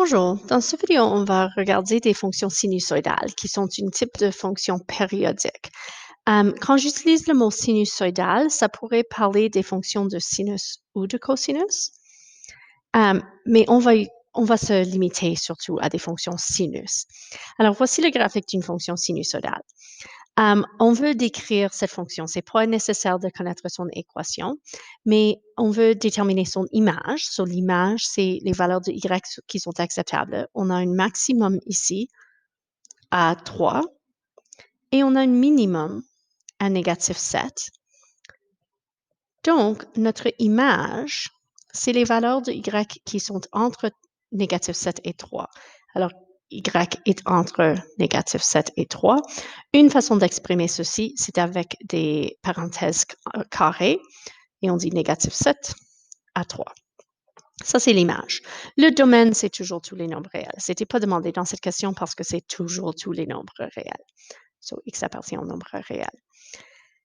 Bonjour, dans cette vidéo, on va regarder des fonctions sinusoïdales qui sont un type de fonction périodique. Quand j'utilise le mot sinusoïdal, ça pourrait parler des fonctions de sinus ou de cosinus, mais on va se limiter surtout à des fonctions sinus. Alors, voici le graphique d'une fonction sinusoïdale. On veut décrire cette fonction. C'est pas nécessaire de connaître son équation, mais on veut déterminer son image. So, l'image, c'est les valeurs de y qui sont acceptables. On a un maximum ici à 3 et on a un minimum à négatif 7. Donc, notre image, c'est les valeurs de y qui sont entre négatif 7 et 3. Alors, y est entre négatif 7 et 3. Une façon d'exprimer ceci, c'est avec des parenthèses carrées et on dit négatif 7 à 3. Ça, c'est l'image. Le domaine, c'est toujours tous les nombres réels. Ce n'était pas demandé dans cette question parce que c'est toujours tous les nombres réels. So, x appartient au nombre réel.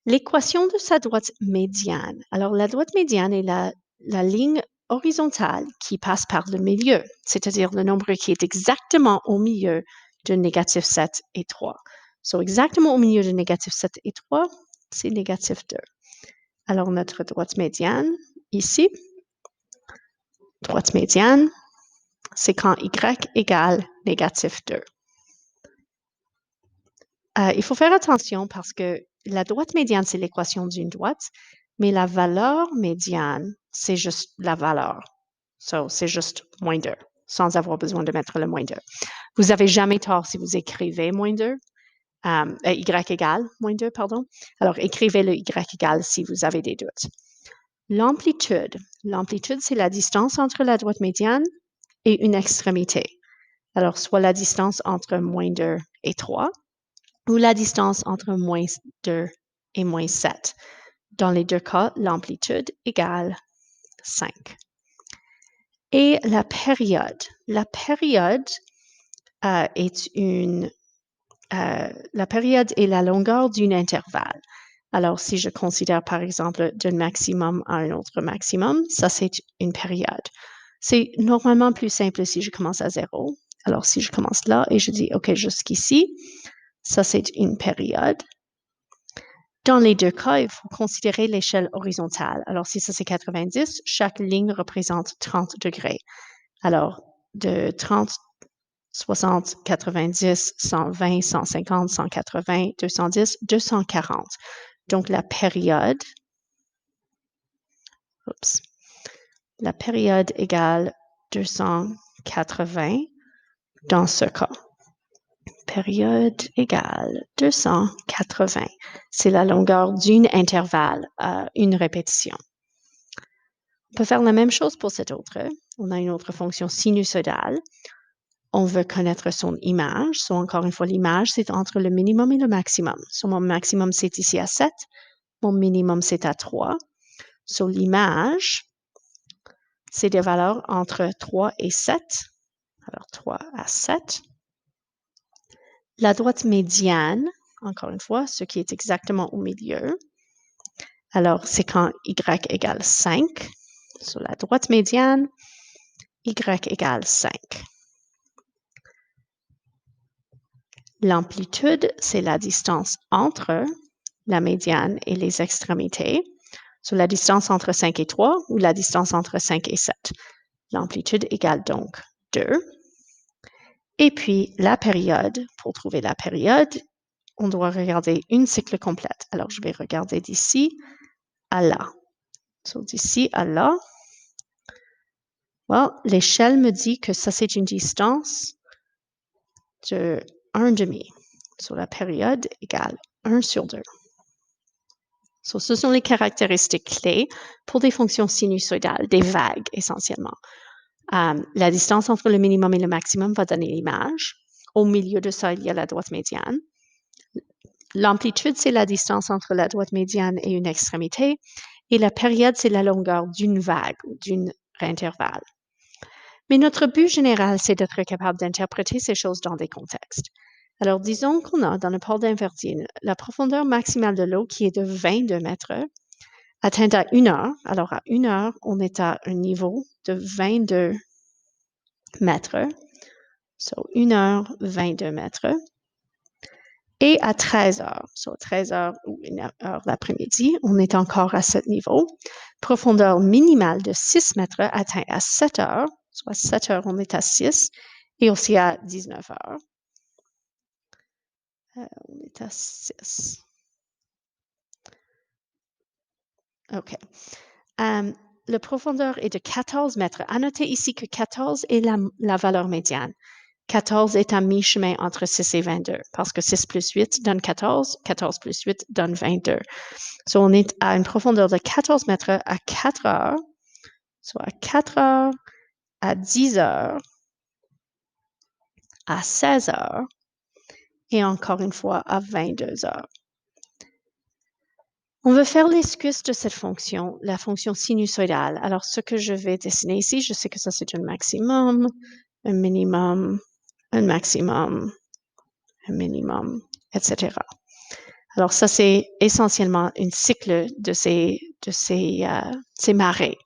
L'équation de sa droite médiane. Alors, la droite médiane est la ligne horizontale qui passe par le milieu, c'est-à-dire le nombre qui est exactement au milieu de négatif 7 et 3. So, exactement au milieu de négatif 7 et 3, c'est négatif 2. Alors, notre droite médiane, ici, droite médiane, c'est quand y égale négatif 2. Il faut faire attention parce que la droite médiane, c'est l'équation d'une droite, mais la valeur médiane, c'est juste la valeur. So, c'est juste moins 2, sans avoir besoin de mettre le moins 2. Vous n'avez jamais tort si vous écrivez moins 2, y égale moins 2, pardon. Alors, écrivez le y égale si vous avez des doutes. L'amplitude. L'amplitude, c'est la distance entre la droite médiane et une extrémité. Alors, soit la distance entre moins 2 et 3, ou la distance entre moins 2 et moins 7. Dans les deux cas, l'amplitude égale 5. Et la période. La période est la longueur d'un intervalle. Alors, si je considère par exemple d'un maximum à un autre maximum, ça c'est une période. C'est normalement plus simple si je commence à 0. Alors, si je commence là et je dis OK jusqu'ici, ça c'est une période. Dans les deux cas, il faut considérer l'échelle horizontale. Alors, si ça c'est 90, chaque ligne représente 30 degrés. Alors, de 30, 60, 90, 120, 150, 180, 210, 240. Donc, la période égale 280 dans ce cas. Période égale 280. C'est la longueur d'un intervalle à une répétition. On peut faire la même chose pour cette autre. On a une autre fonction sinusoïdale. On veut connaître son image. So, encore une fois, l'image, c'est entre le minimum et le maximum. So, mon maximum, c'est ici à 7. Mon minimum, c'est à 3. So, l'image, c'est des valeurs entre 3 et 7. Alors, 3 à 7. La droite médiane, encore une fois, ce qui est exactement au milieu. Alors, c'est quand y égale 5. Sur la droite médiane, y égale 5. L'amplitude, c'est la distance entre la médiane et les extrémités. Sur la distance entre 5 et 3 ou la distance entre 5 et 7. L'amplitude égale donc 2. Et puis, la période, pour trouver la période, on doit regarder une cycle complète. Alors, je vais regarder d'ici à là. So, d'ici à là, well, l'échelle me dit que ça, c'est une distance de 1,5. So, la période égale 1 sur 2. So, ce sont les caractéristiques clés pour des fonctions sinusoïdales, des vagues essentiellement. La distance entre le minimum et le maximum va donner l'image. Au milieu de ça, il y a la droite médiane. L'amplitude, c'est la distance entre la droite médiane et une extrémité. Et la période, c'est la longueur d'une vague ou d'un intervalle. Mais notre but général, c'est d'être capable d'interpréter ces choses dans des contextes. Alors, disons qu'on a dans le pôle d'Invertine la profondeur maximale de l'eau qui est de 22 mètres, atteinte à 1 heure. Alors, à 1 heure, on est à un niveau de 22 mètres. So, 1 heure, 22 mètres. Et à 13 heures, so 13 heures ou 1 heure l'après-midi, on est encore à ce niveau. Profondeur minimale de 6 mètres atteint à 7 heures, soit 7 heures, on est à 6, et aussi à 19 heures. On est à 6. OK. La profondeur est de 14 mètres. À noter ici que 14 est la valeur médiane. 14 est à mi-chemin entre 6 et 22, parce que 6 plus 8 donne 14, 14 plus 8 donne 22. So, on est à une profondeur de 14 mètres à 4 heures, soit à 4 heures, à 10 heures, à 16 heures, et encore une fois à 22 heures. On veut faire l'esquisse de cette fonction, la fonction sinusoïdale. Alors, ce que je vais dessiner ici, je sais que ça c'est un maximum, un minimum, un maximum, un minimum, etc. Alors, ça c'est essentiellement un cycle de ces marées.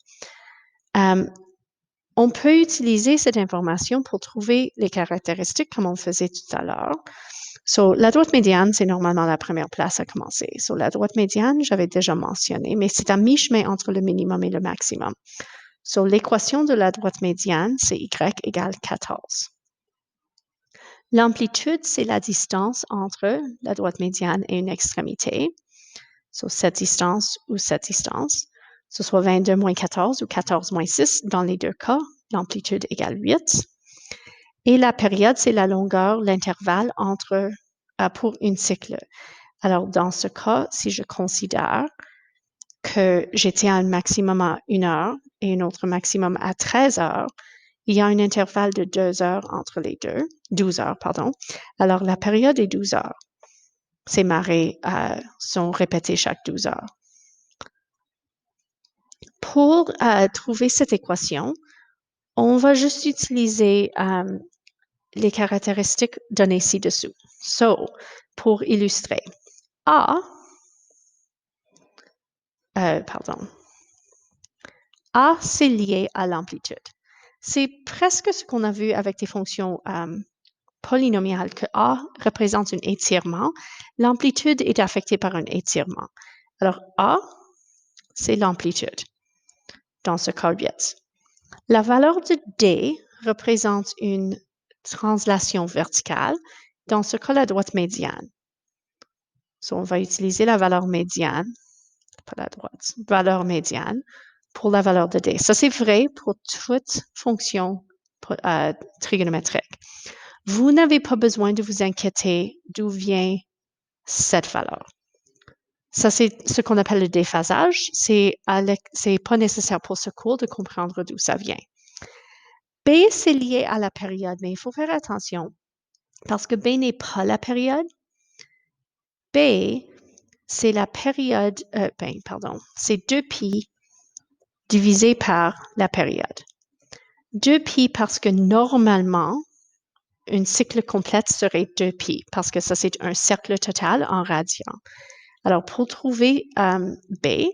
On peut utiliser cette information pour trouver les caractéristiques comme on faisait tout à l'heure. So, la droite médiane, c'est normalement la première place à commencer. So, la droite médiane, j'avais déjà mentionné, mais c'est à mi-chemin entre le minimum et le maximum. So, l'équation de la droite médiane, c'est y égale 14. L'amplitude, c'est la distance entre la droite médiane et une extrémité. So, cette distance ou cette distance. Ce soit 22 moins 14 ou 14 moins 6. Dans les deux cas, l'amplitude égale 8. Et la période, c'est la longueur, l'intervalle entre pour une cycle. Alors, dans ce cas, si je considère que j'étais à un maximum à 1 heure et un autre maximum à 13 heures, il y a un intervalle de 2 heures entre les deux, 12 heures, pardon. Alors, la période est 12 heures. Ces marées sont répétées chaque 12 heures. Pour trouver cette équation, on va juste utiliser les caractéristiques données ci-dessous. So, pour illustrer, A, c'est lié à l'amplitude. C'est presque ce qu'on a vu avec des fonctions polynomiales, que A représente un étirement. L'amplitude est affectée par un étirement. Alors, A, c'est l'amplitude dans ce cas 8. La valeur de D représente une translation verticale, dans ce cas la droite médiane. So, on va utiliser la valeur médiane, pas la droite, valeur médiane pour la valeur de D. Ça, c'est vrai pour toute fonction trigonométrique. Vous n'avez pas besoin de vous inquiéter d'où vient cette valeur. Ça, c'est ce qu'on appelle le déphasage. C'est pas nécessaire pour ce cours de comprendre d'où ça vient. B, c'est lié à la période, mais il faut faire attention parce que B n'est pas la période. B, c'est la période, c'est 2π divisé par la période. 2π parce que normalement, une cycle complète serait 2π parce que ça, c'est un cercle total en radians. Alors, pour trouver B,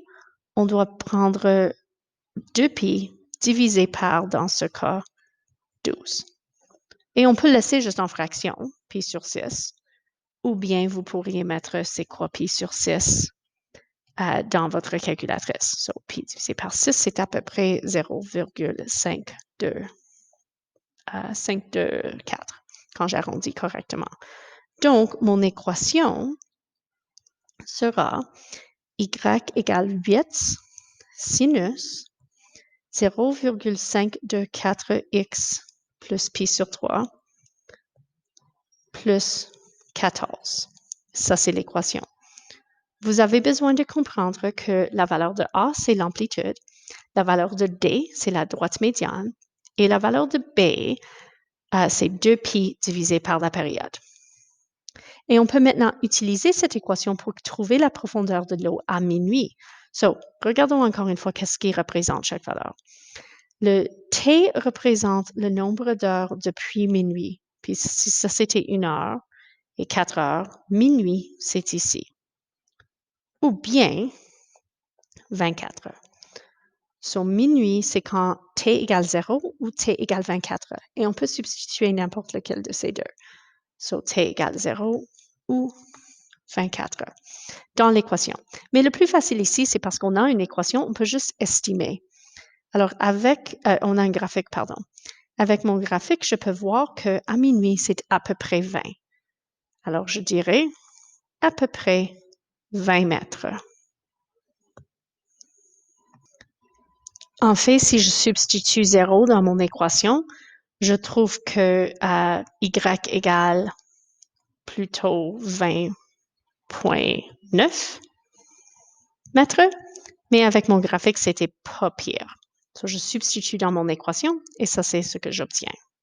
on doit prendre 2π divisé par, dans ce cas, 12. Et on peut laisser juste en fraction, pi sur 6, ou bien vous pourriez mettre c'est quoi pi sur 6 dans votre calculatrice. So, pi divisé par 6, c'est à peu près 0,524 quand j'arrondis correctement. Donc, mon équation sera y égale 8 sinus 0,524x plus pi sur 3 plus 14. Ça, c'est l'équation. Vous avez besoin de comprendre que la valeur de A, c'est l'amplitude. La valeur de D, c'est la droite médiane. Et la valeur de B, c'est 2π divisé par la période. Et on peut maintenant utiliser cette équation pour trouver la profondeur de l'eau à minuit. So, regardons encore une fois qu'est-ce qui représente chaque valeur. Le T représente le nombre d'heures depuis minuit. Puis si ça, c'était 1 heure et 4 heures, minuit, c'est ici. Ou bien 24 heures. Minuit, c'est quand t égale 0 ou t égale 24. Et on peut substituer n'importe lequel de ces deux. T égale 0 ou 24 dans l'équation. Mais le plus facile ici, c'est parce qu'on a une équation, on peut juste estimer. Alors, on a un graphique, pardon. Avec mon graphique, je peux voir qu'à minuit, c'est à peu près 20. Alors, je dirais à peu près 20 mètres. En fait, si je substitue 0 dans mon équation, je trouve que y égale plutôt 20,9 mètres. Mais avec mon graphique, c'était pas pire. Je substitue dans mon équation et ça, c'est ce que j'obtiens.